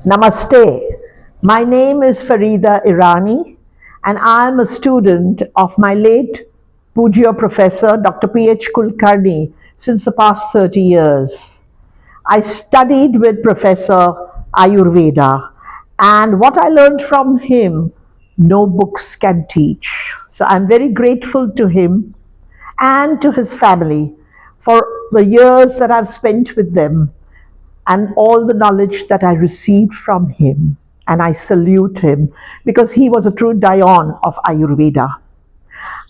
Namaste. My name is Farida Irani, and I am a student of my late Pujya Professor Dr. P.H. Kulkarni since the past 30 years. I studied with Professor Ayurveda, and what I learned from him, no books can teach. So I'm very grateful to him and to his family for the years that I've spent with them and all the knowledge that I received from him. And I salute him because he was a true Dion of Ayurveda.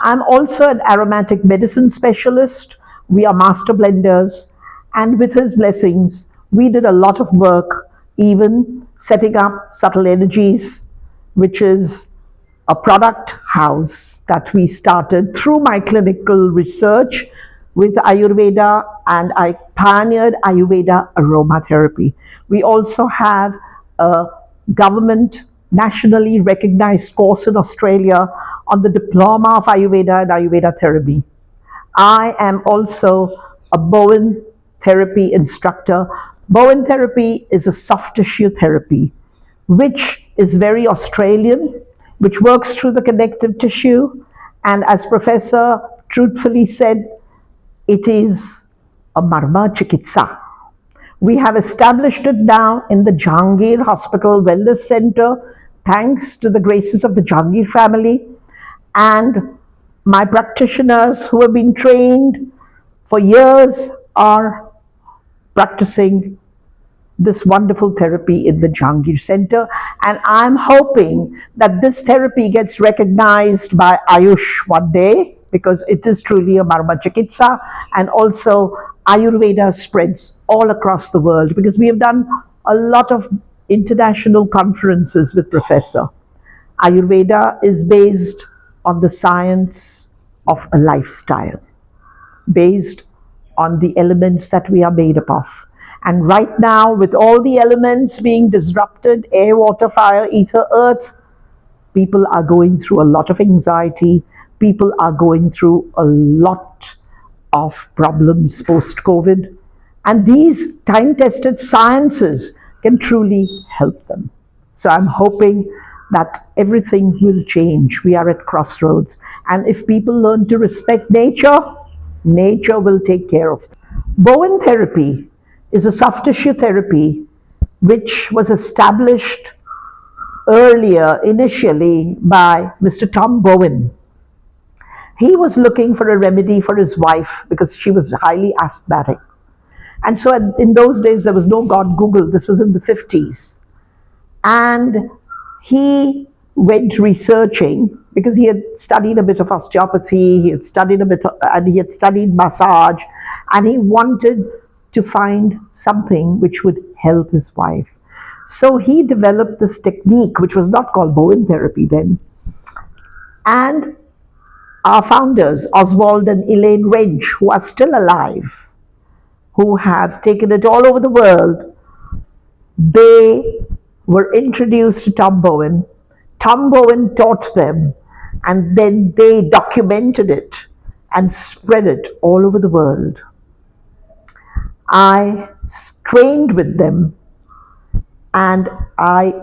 I'm also an aromatic medicine specialist. We are master blenders, and with his blessings, we did a lot of work, even setting up Subtle Energies, which is a product house that we started through my clinical research with Ayurveda, and I pioneered Ayurveda aromatherapy. We also have a government nationally recognized course in Australia on the diploma of Ayurveda and Ayurveda therapy. I am also a Bowen therapy instructor. Bowen therapy is a soft tissue therapy, which is very Australian, which works through the connective tissue. And as Professor truthfully said, it is a Marma Chikitsa. We have established it now in the Jahangir Hospital Wellness Center, thanks to the graces of the Jahangir family and my practitioners who have been trained for years are practicing this wonderful therapy in the Jahangir Center. And I'm hoping that this therapy gets recognized by Ayush one day because it is truly a Marma Chikitsa, and also Ayurveda spreads all across the world because we have done a lot of international conferences with Professor. Ayurveda is based on the science of a lifestyle, based on the elements that we are made up of. And right now, with all the elements being disrupted, air, water, fire, ether, earth, people are going through a lot of anxiety. People are going through a lot of problems post-COVID. And these time-tested sciences can truly help them. So I'm hoping that everything will change. We are at crossroads. And if people learn to respect nature, nature will take care of them. Bowen therapy is a soft tissue therapy which was established earlier, initially, by Mr. Tom Bowen. He was looking for a remedy for his wife because she was highly asthmatic. And so in those days, there was no God Google. This was in the 50s. And he went researching because he had studied a bit of osteopathy, he had studied a bit, and he had studied massage, and he wanted to find something which would help his wife. So he developed this technique, which was not called Bowen therapy then. And our founders, Oswald and Elaine Wrench, who are still alive, who have taken it all over the world, they were introduced to Tom Bowen. Tom Bowen taught them, and then they documented it and spread it all over the world. I trained with them and I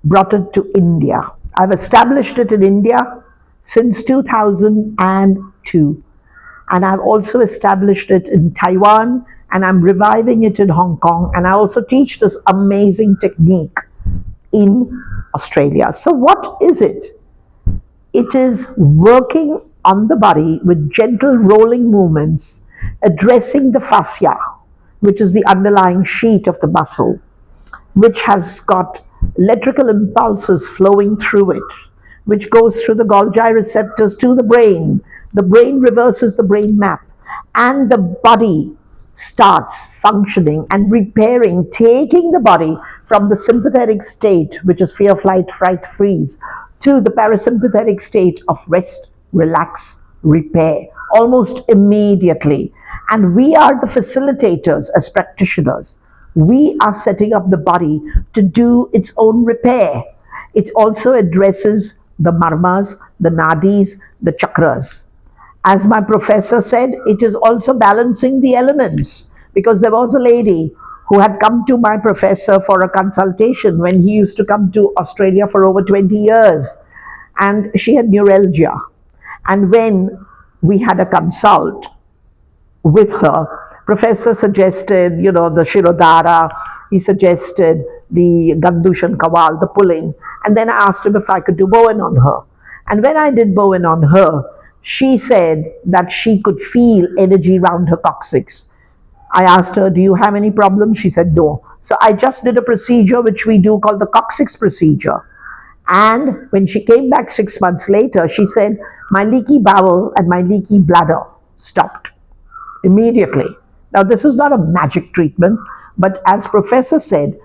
brought it to India. I've established it in India since 2002. And I've also established it in Taiwan, and I'm reviving it in Hong Kong. And I also teach this amazing technique in Australia. So what is it? It is working on the body with gentle rolling movements, addressing the fascia, which is the underlying sheet of the muscle, which has got electrical impulses flowing through it, which goes through the Golgi receptors to the brain. The brain reverses the brain map, and the body starts functioning and repairing, taking the body from the sympathetic state, which is fear, flight, fright, freeze, to the parasympathetic state of rest, relax, repair, almost immediately. And we are the facilitators as practitioners. We are setting up the body to do its own repair. It also addresses the marmas, the nadis, the chakras. As my professor said, it is also balancing the elements, because there was a lady who had come to my professor for a consultation when he used to come to Australia for over 20 years. And she had neuralgia. And when we had a consult with her, professor suggested, the Shirodhara, he suggested the Gandushan Kawal, the pulling. And then I asked him if I could do Bowen on her. And when I did Bowen on her, she said that she could feel energy around her coccyx. I asked her, do you have any problems? She said, no. So I just did a procedure which we do called the coccyx procedure. And when she came back 6 months later, she said, my leaky bowel and my leaky bladder stopped immediately. Now, this is not a magic treatment, but as Professor said,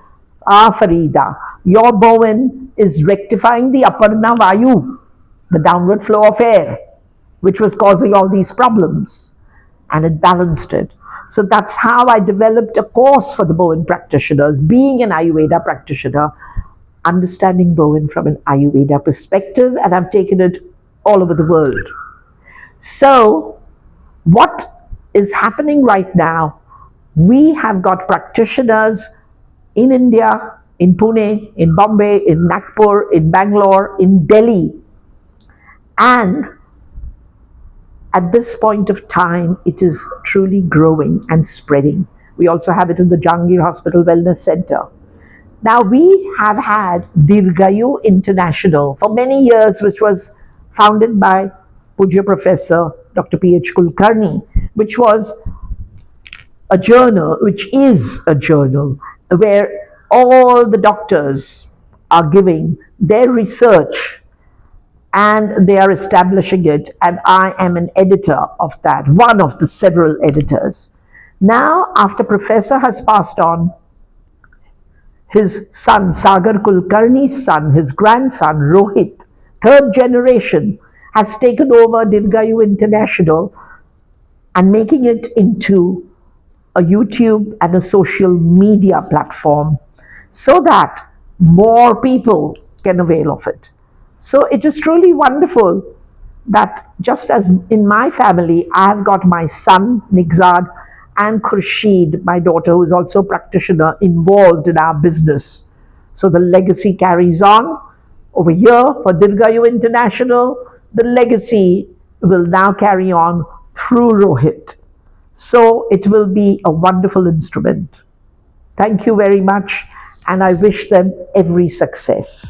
Farida, your Bowen is rectifying the Aparna Vayu, the downward flow of air, which was causing all these problems, and it balanced it. So that's how I developed a course for the Bowen practitioners, being an Ayurveda practitioner, understanding Bowen from an Ayurveda perspective, and I've taken it all over the world. So, what is happening right now? We have got practitioners in India, in Pune, in Bombay, in Nagpur, in Bangalore, in Delhi, and at this point of time, it is truly growing and spreading. We also have it in the Jangir Hospital Wellness Center. Now, we have had Deerghayu International for many years, which was founded by Pujya Professor Dr. P.H. Kulkarni, which was a journal, which is a journal where all the doctors are giving their research and they are establishing it, and I am an editor of that, one of the several editors. Now, after Professor has passed on, his son, Sagar Kulkarni's son, his grandson, Rohit, third generation, has taken over Deerghayu International and making it into a YouTube and a social media platform so that more people can avail of it. So it is truly wonderful that just as in my family, I've got my son, Nigzad, and Khurshid, my daughter, who is also a practitioner, involved in our business. So the legacy carries on. Over here for Deerghayu International, the legacy will now carry on through Rohit. So it will be a wonderful instrument. Thank you very much, and I wish them every success.